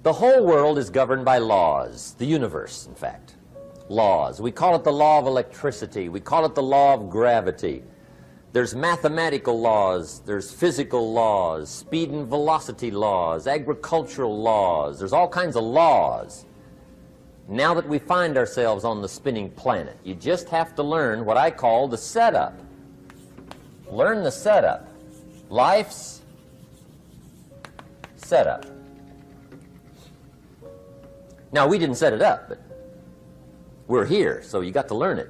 The whole world is governed by laws, the universe, in fact. Laws. We call it the law of electricity. We call it the law of gravity. There's mathematical laws, there's physical laws, speed and velocity laws, agricultural laws. There's all kinds of laws. Now that we find ourselves on the spinning planet, you just have to learn what I call the setup. Learn the setup. Life's setup. Now, we didn't set it up, but we're here, so you got to learn it.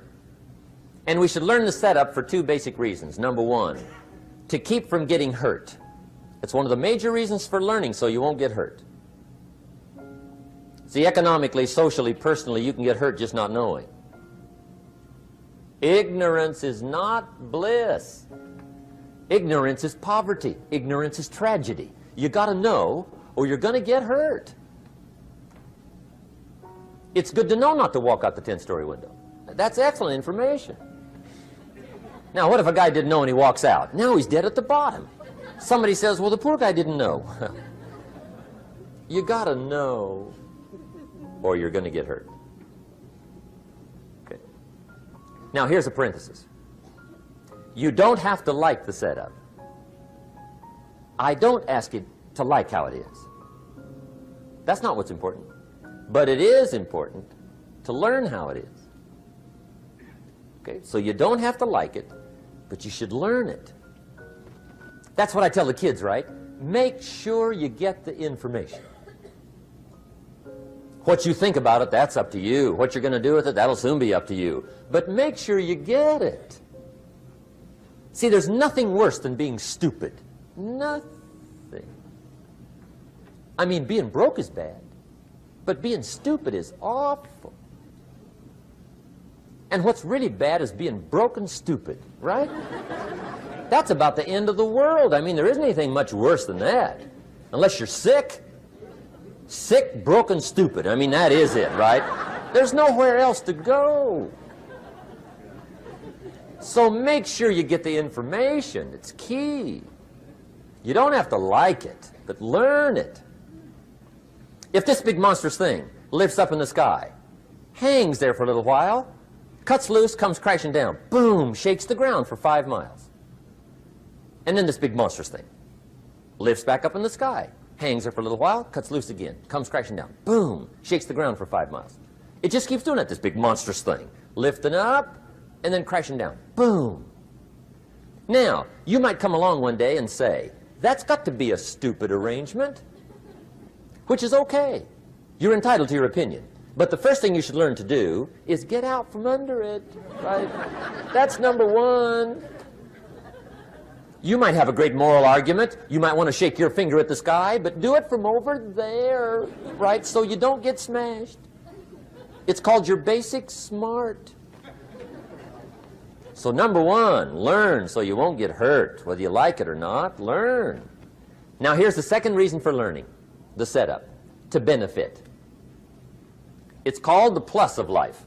And we should learn the setup for two basic reasons. Number one, to keep from getting hurt. It's one of the major reasons for learning, so you won't get hurt. See, economically, socially, personally, you can get hurt just not knowing. Ignorance is not bliss. Ignorance is poverty. Ignorance is tragedy. You got to know, or you're going to get hurt. It's good to know not to walk out the 10-story window. That's excellent information. Now, what if a guy didn't know and he walks out? Now he's dead at the bottom. Somebody says, well, the poor guy didn't know. You got to know, or you're going to get hurt. Okay. Now, here's a parenthesis. You don't have to like the setup. I don't ask you to like how it is. That's not what's important. But it is important to learn how it is. Okay? So you don't have to like it, but you should learn it. That's what I tell the kids, right? Make sure you get the information. What you think about it, that's up to you. What you're going to do with it, that'll soon be up to you. But make sure you get it. See, there's nothing worse than being stupid. Nothing. I mean, being broke is bad, but being stupid is awful. And what's really bad is being broke and stupid, right? That's about the end of the world. I mean, there isn't anything much worse than that. Unless you're sick. Sick, broken, stupid. I mean, that is it, right? There's nowhere else to go. So make sure you get the information. It's key. You don't have to like it, but learn it. If this big monstrous thing lifts up in the sky, hangs there for a little while, cuts loose, comes crashing down, boom, shakes the ground for 5 miles. And then this big monstrous thing lifts back up in the sky, hangs there for a little while, cuts loose again, comes crashing down, boom, shakes the ground for 5 miles. It just keeps doing it, this big monstrous thing, lifting up and then crashing down, boom. Now, you might come along one day and say, that's got to be a stupid arrangement, which is okay. You're entitled to your opinion. But the first thing you should learn to do is get out from under it, right? That's number one. You might have a great moral argument. You might want to shake your finger at the sky, but do it from over there, right, so you don't get smashed. It's called your basic smart. So number one, learn so you won't get hurt. Whether you like it or not, learn. Now here's the second reason for learning, the setup, to benefit. It's called the plus of life.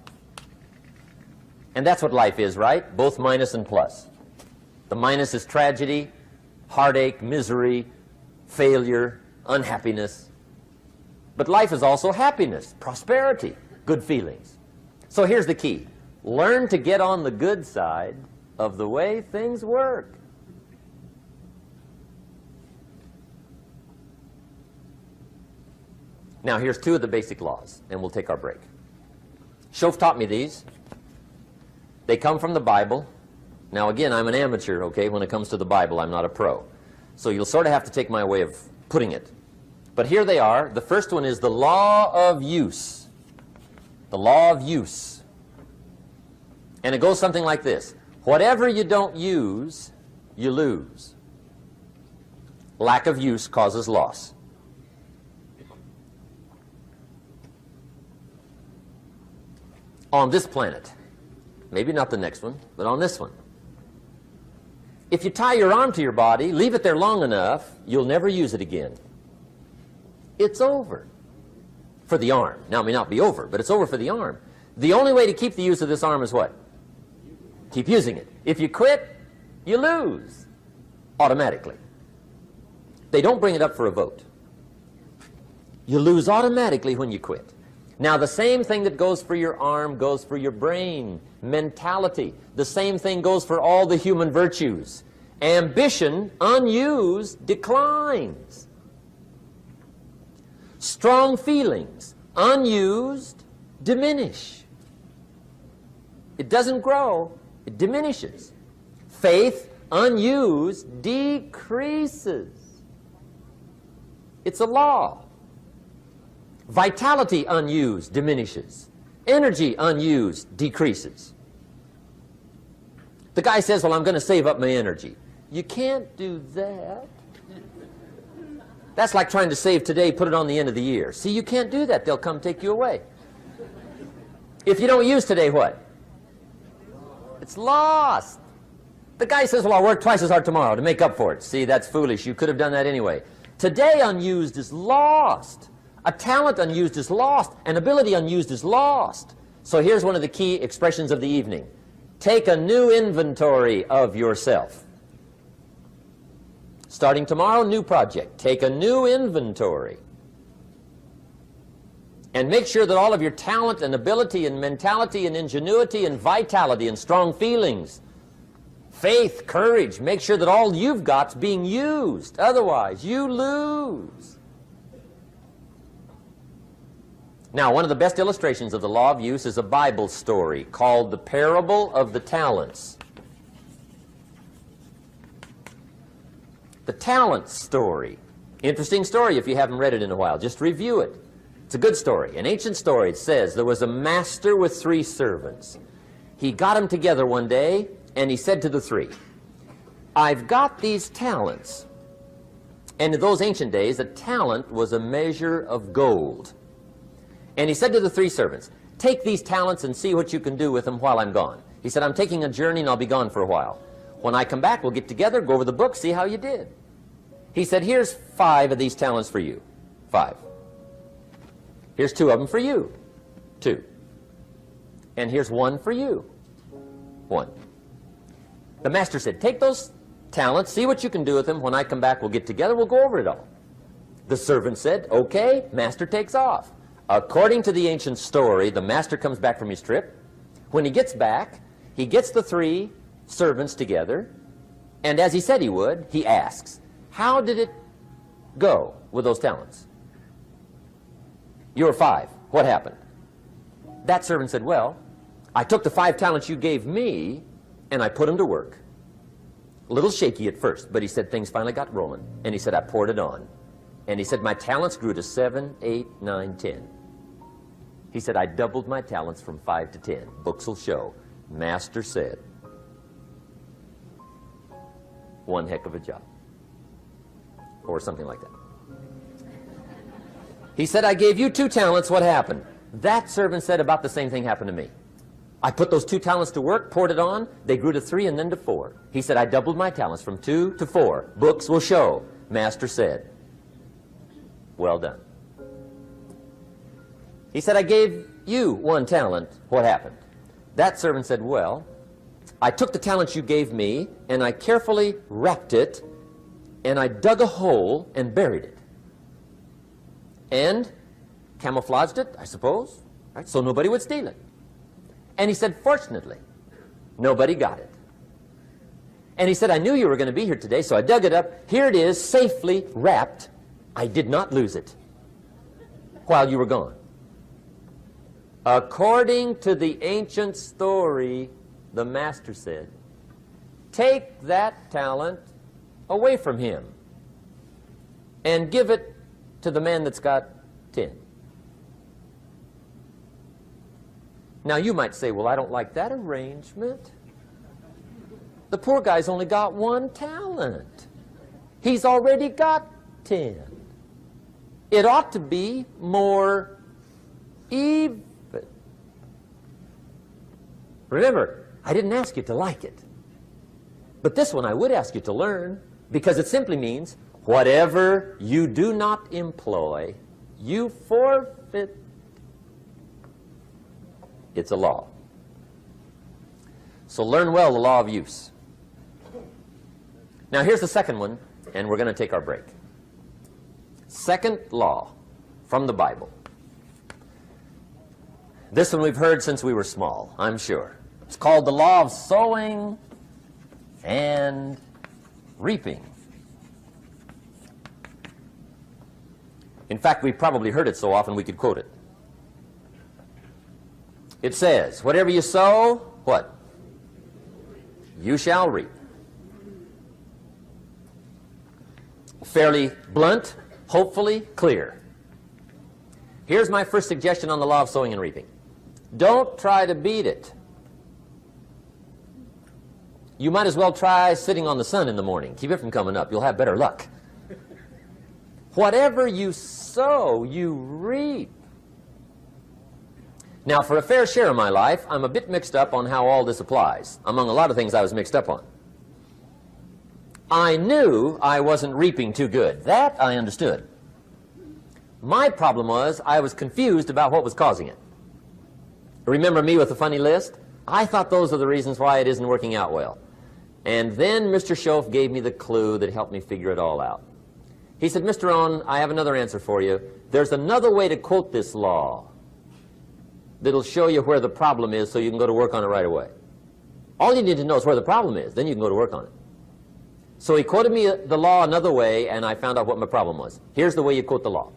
And that's what life is, right? Both minus and plus. The minus is tragedy, heartache, misery, failure, unhappiness. But life is also happiness, prosperity, good feelings. So here's the key. Learn to get on the good side of the way things work. Now, here's two of the basic laws, and we'll take our break. Shof taught me these. They come from the Bible. Now, again, I'm an amateur, okay? When it comes to the Bible, I'm not a pro. So you'll sort of have to take my way of putting it. But here they are. The first one is the law of use. The law of use. And it goes something like this. Whatever you don't use, you lose. Lack of use causes loss. On this planet, maybe not the next one, but on this one, if you tie your arm to your body, leave it there long enough, you'll never use it again. It's over for the arm. Now, it may not be over, but it's over for the arm. The only way to keep the use of this arm is what? Keep using it. If you quit, you lose automatically. They don't bring it up for a vote. You lose automatically when you quit. Now, the same thing that goes for your arm goes for your brain, mentality. The same thing goes for all the human virtues. Ambition, unused, declines. Strong feelings, unused, diminish. It doesn't grow, it diminishes. Faith, unused, decreases. It's a law. Vitality, unused, diminishes. Energy, unused, decreases. The guy says, well, I'm going to save up my energy. You can't do that. That's like trying to save today, put it on the end of the year. See, you can't do that. They'll come take you away. If you don't use today, what? It's lost. The guy says, well, I'll work twice as hard tomorrow to make up for it. See, that's foolish. You could have done that anyway. Today, unused is lost. A talent unused is lost. An ability unused is lost. So here's one of the key expressions of the evening. Take a new inventory of yourself. Starting tomorrow, new project. Take a new inventory. And make sure that all of your talent and ability and mentality and ingenuity and vitality and strong feelings, faith, courage, make sure that all you've got's being used. Otherwise, you lose. Now, one of the best illustrations of the law of use is a Bible story called the Parable of the Talents. The talent story. Interesting story if you haven't read it in a while. Just review it. It's a good story. An ancient story. It says there was a master with 3 servants. He got them together one day and he said to the 3, I've got these talents. And in those ancient days, a talent was a measure of gold. And he said to the 3 servants, take these talents and see what you can do with them while I'm gone. He said, I'm taking a journey and I'll be gone for a while. When I come back, we'll get together, go over the book, see how you did. He said, here's 5 of these talents for you. 5. Here's 2 of them for you. 2. And here's 1 for you. 1. The master said, take those talents, see what you can do with them. When I come back, we'll get together, we'll go over it all. The servant said, okay, master takes off. According to the ancient story, the master comes back from his trip. When he gets back, he gets the 3 servants together, and as he said he would, he asks, how did it go with those talents? You were 5. What happened? That servant said, well, I took the 5 talents you gave me, and I put them to work. A little shaky at first, but he said things finally got rolling, and he said, I poured it on. And he said, my talents grew to 7, 8, 9, 10. He said, I doubled my talents from 5 to 10. Books will show. Master said, one heck of a job. Or something like that. He said, I gave you 2 talents. What happened? That servant said about the same thing happened to me. I put those 2 talents to work, poured it on. They grew to 3 and then to 4. He said, I doubled my talents from 2 to 4. Books will show. Master said, well done. He said, I gave you 1 talent. What happened? That servant said, well, I took the talents you gave me, and I carefully wrapped it, and I dug a hole and buried it. And camouflaged it, I suppose, right, so nobody would steal it. And he said, fortunately, nobody got it. And he said, I knew you were going to be here today, so I dug it up. Here it is, safely wrapped. I did not lose it while you were gone. According to the ancient story, the master said, take that talent away from him and give it to the man that's got 10. Now you might say, well, I don't like that arrangement. The poor guy's only got 1 talent. He's already got 10. It ought to be more even. Remember, I didn't ask you to like it. But this one I would ask you to learn, because it simply means whatever you do not employ, you forfeit. It's a law. So learn well the law of use. Now here's the second one, and we're going to take our break. Second law. from the Bible. This one we've heard since we were small, I'm sure. It's called the law of sowing and reaping. In fact, we've probably heard it so often we could quote it. It says, whatever you sow, what? You shall reap. Fairly blunt, hopefully clear. Here's my first suggestion on the law of sowing and reaping. Don't try to beat it. You might as well try sitting on the sun in the morning. Keep it from coming up. You'll have better luck. Whatever you sow, you reap. Now, for a fair share of my life, I'm a bit mixed up on how all this applies. Among a lot of things I was mixed up on. I knew I wasn't reaping too good. That I understood. My problem was I was confused about what was causing it. Remember me with the funny list? I thought those are the reasons why it isn't working out well. And then Mr. Schoaf gave me the clue that helped me figure it all out. He said, Mr. Rohn, I have another answer for you. There's another way to quote this law that'll show you where the problem is so you can go to work on it right away. All you need to know is where the problem is, then you can go to work on it. So he quoted me the law another way, and I found out what my problem was. Here's the way you quote the law.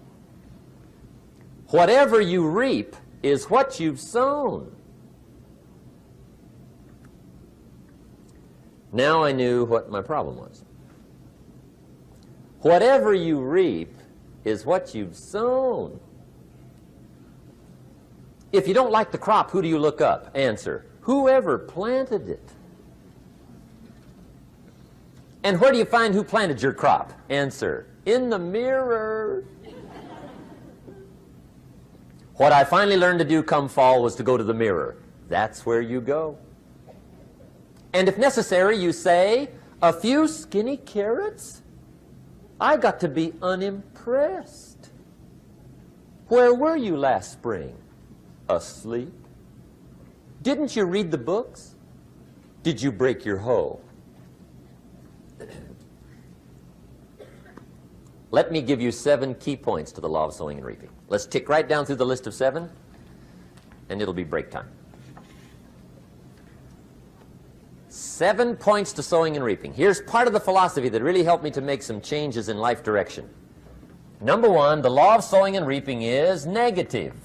Whatever you reap is what you've sown. Now I knew what my problem was. Whatever you reap is what you've sown. If you don't like the crop, who do you look up? Answer, whoever planted it. And where do you find who planted your crop? Answer, in the mirror. What I finally learned to do come fall was to go to the mirror. That's where you go. And if necessary, you say, a few skinny carrots? I got to be unimpressed. Where were you last spring? Asleep? Didn't you read the books? Did you break your hoe? Let me give you 7 key points to the law of sowing and reaping. Let's tick right down through the list of 7, and it'll be break time. 7 points to sowing and reaping. Here's part of the philosophy that really helped me to make some changes in life direction. Number 1, the law of sowing and reaping is negative.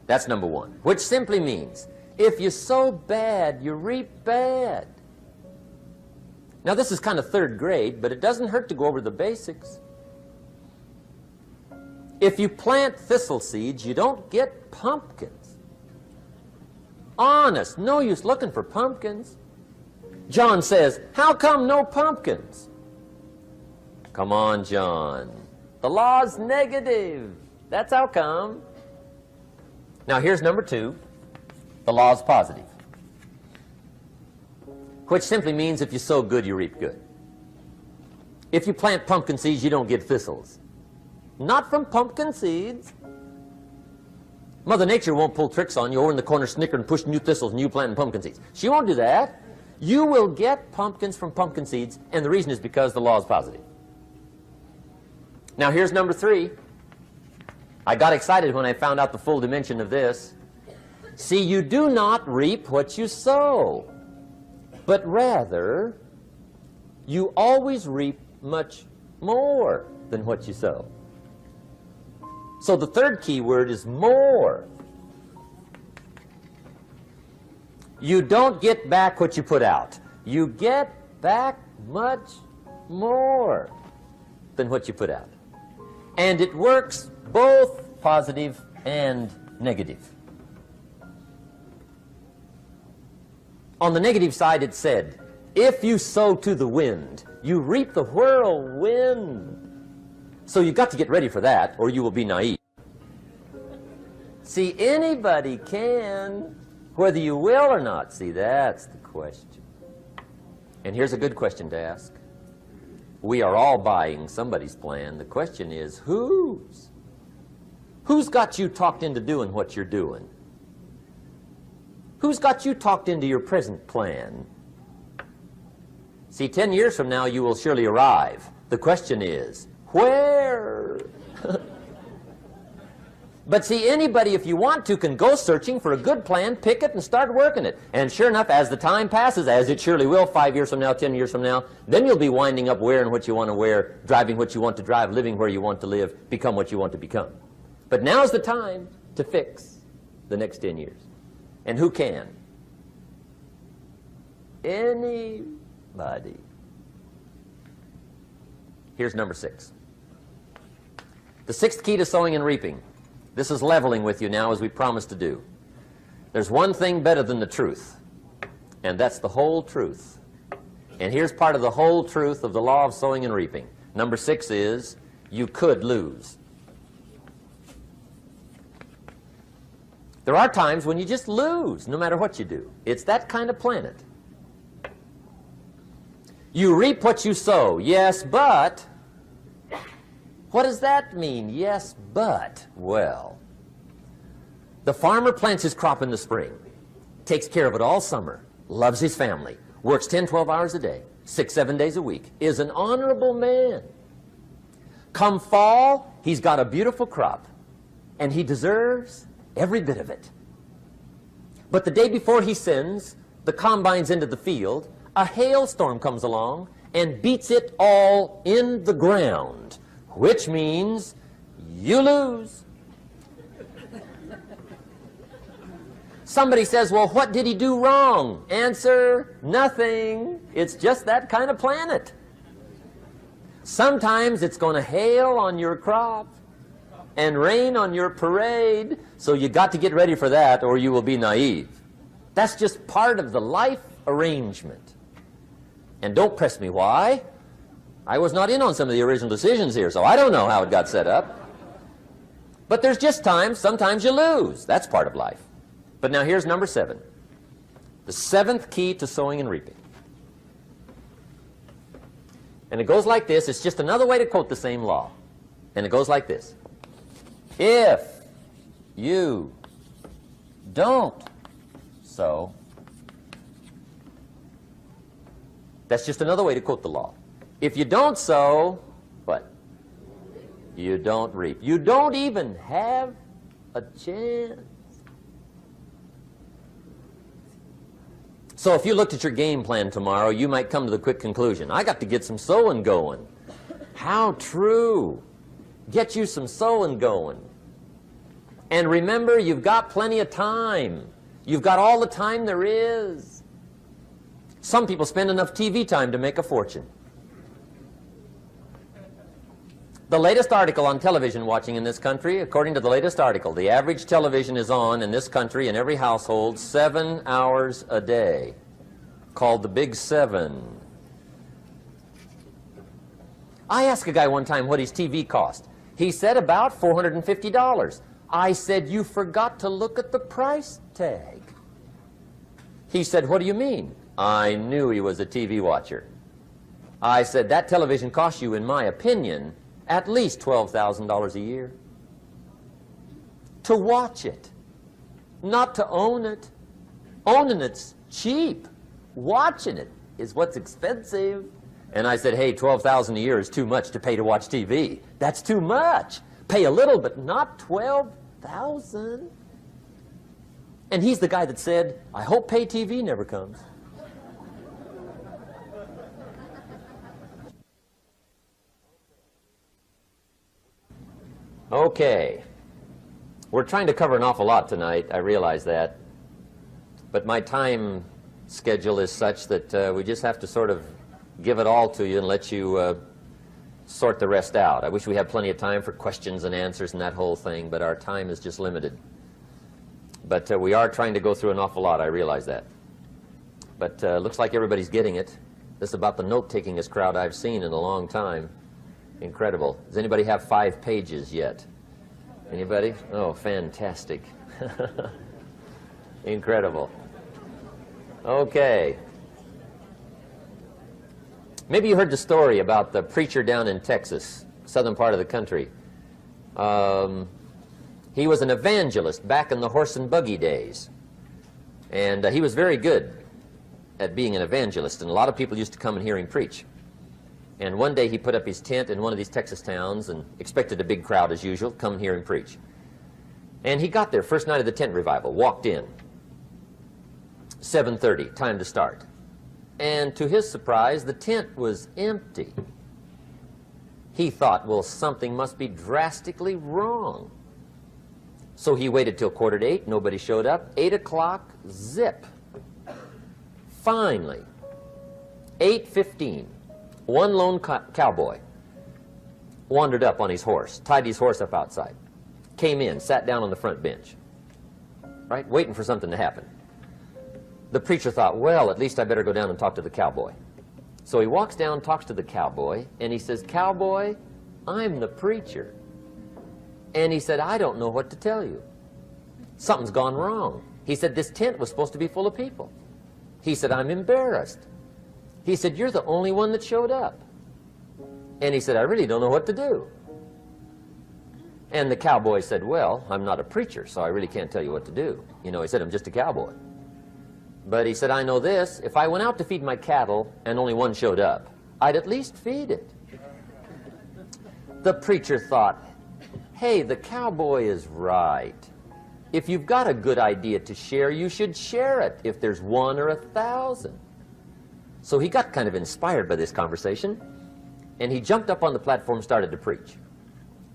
That's number 1, which simply means if you sow bad, you reap bad. Now, this is kind of 3rd grade, but it doesn't hurt to go over the basics. If you plant thistle seeds, you don't get pumpkins. Honest, no use looking for pumpkins. John says, how come no pumpkins? Come on, John. The law's negative. That's how come. Now, here's number 2. The law's positive, which simply means if you sow good, you reap good. If you plant pumpkin seeds, you don't get thistles. Not from pumpkin seeds. Mother Nature won't pull tricks on you over in the corner snickering and pushing you thistles and you planting pumpkin seeds. She won't do that. You will get pumpkins from pumpkin seeds, and the reason is because the law is positive. Now, here's number 3. I got excited when I found out the full dimension of this. See, you do not reap what you sow, but rather, you always reap much more than what you sow. So the 3rd key word is more. You don't get back what you put out. You get back much more than what you put out. And it works both positive and negative. On the negative side, it said, if you sow to the wind, you reap the whirlwind. So you've got to get ready for that, or you will be naive. See, anybody can, whether you will or not. See, that's the question. And here's a good question to ask. We are all buying somebody's plan. The question is, whose? Who's got you talked into doing what you're doing? Who's got you talked into your present plan? See, 10 years from now, you will surely arrive. The question is, where? But see, anybody, if you want to, can go searching for a good plan, pick it, and start working it. And sure enough, as the time passes, as it surely will, 5 years from now, 10 years from now, then you'll be winding up wearing what you want to wear, driving what you want to drive, living where you want to live, become what you want to become. But now's the time to fix the next 10 years. And who can? Anybody. Here's number 6. The 6th key to sowing and reaping. This is leveling with you now, as we promised to do. There's one thing better than the truth, and that's the whole truth. And here's part of the whole truth of the law of sowing and reaping. Number 6 is, you could lose. There are times when you just lose, no matter what you do. It's that kind of planet. You reap what you sow, yes, but... What does that mean? Yes, but, well, the farmer plants his crop in the spring, takes care of it all summer, loves his family, works 10, 12 hours a day, 6, 7 days a week, is an honorable man. Come fall, he's got a beautiful crop, and he deserves every bit of it. But the day before he sends the combines into the field, a hailstorm comes along and beats it all in the ground. Which means you lose. Somebody says, well, what did he do wrong? Answer, nothing. It's just that kind of planet. Sometimes it's going to hail on your crop and rain on your parade, so you got to get ready for that or you will be naive. That's just part of the life arrangement. And don't press me why. I was not in on some of the original decisions here, so I don't know how it got set up. But there's just times, sometimes you lose. That's part of life. But now here's number 7. The 7th key to sowing and reaping. And it goes like this. It's just another way to quote the same law. And it goes like this. If you don't sow, that's just another way to quote the law. If you don't sow, what? You don't reap. You don't even have a chance. So if you looked at your game plan tomorrow, you might come to the quick conclusion, I got to get some sowing going. How true. Get you some sowing going. And remember, you've got plenty of time. You've got all the time there is. Some people spend enough TV time to make a fortune. The latest article on television watching in this country, according to the latest article, the average television is on in this country in every household 7 hours a day, called the Big 7. I asked a guy one time what his TV cost. He said about $450. I said, you forgot to look at the price tag. He said, what do you mean? I knew he was a TV watcher. I said, that television costs you, in my opinion, at least $12,000 a year. To watch it, not to own it. Owning it's cheap. Watching it is what's expensive. And I said, hey, $12,000 a year is too much to pay to watch TV. That's too much. Pay a little, but not $12,000. And he's the guy that said, I hope pay TV never comes. Okay. We're trying to cover an awful lot tonight, I realize that. But my time schedule is such that we just have to sort of give it all to you and let you sort the rest out. I wish we had plenty of time for questions and answers and that whole thing, but our time is just limited. But we are trying to go through an awful lot, I realize that. But looks like everybody's getting it. This is about the note-takingest crowd I've seen in a long time. Incredible. Does anybody have 5 pages yet? Anybody? Oh, fantastic. Incredible. Okay. Maybe you heard the story about the preacher down in Texas, southern part of the country. He was an evangelist back in the horse and buggy days. And he was very good at being an evangelist, and a lot of people used to come and hear him preach. And one day he put up his tent in one of these Texas towns and expected a big crowd as usual, come and hear him preach. And he got there, first night of the tent revival, walked in. 7:30, time to start. And to his surprise, the tent was empty. He thought, well, something must be drastically wrong. So he waited till 7:45, nobody showed up. 8 o'clock, zip. Finally, 8:15, one lone cowboy wandered up on his horse, tied his horse up outside, came in, sat down on the front bench, right, waiting for something to happen. The preacher thought, well, at least I better go down and talk to the cowboy. So he walks down, talks to the cowboy, and he says, "Cowboy, I'm the preacher." And he said, "I don't know what to tell you. Something's gone wrong." He said, "This tent was supposed to be full of people." He said, "I'm embarrassed." He said, "You're the only one that showed up." And he said, "I really don't know what to do." And the cowboy said, "Well, I'm not a preacher, so I really can't tell you what to do." You know, he said, "I'm just a cowboy." But he said, "I know this, if I went out to feed my cattle and only one showed up, I'd at least feed it." The preacher thought, hey, the cowboy is right. If you've got a good idea to share, you should share it, if there's 1 or 1,000. So he got kind of inspired by this conversation, and he jumped up on the platform and started to preach,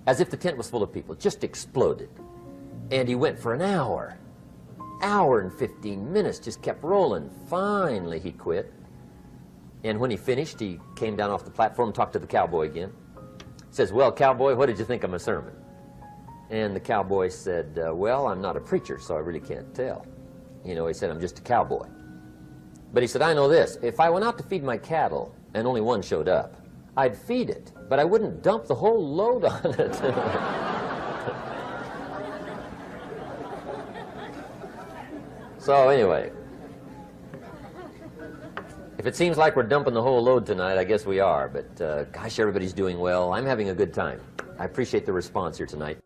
as if the tent was full of people, just exploded. And he went for an hour and 15 minutes, just kept rolling. Finally, he quit. And when he finished, he came down off the platform, talked to the cowboy again. Says, "Well, cowboy, what did you think of my sermon?" And the cowboy said, "Well, I'm not a preacher, so I really can't tell." You know, he said, "I'm just a cowboy." But he said, "I know this, if I went out to feed my cattle and only one showed up, I'd feed it, but I wouldn't dump the whole load on it." So anyway, if it seems like we're dumping the whole load tonight, I guess we are. But gosh, everybody's doing well. I'm having a good time. I appreciate the response here tonight.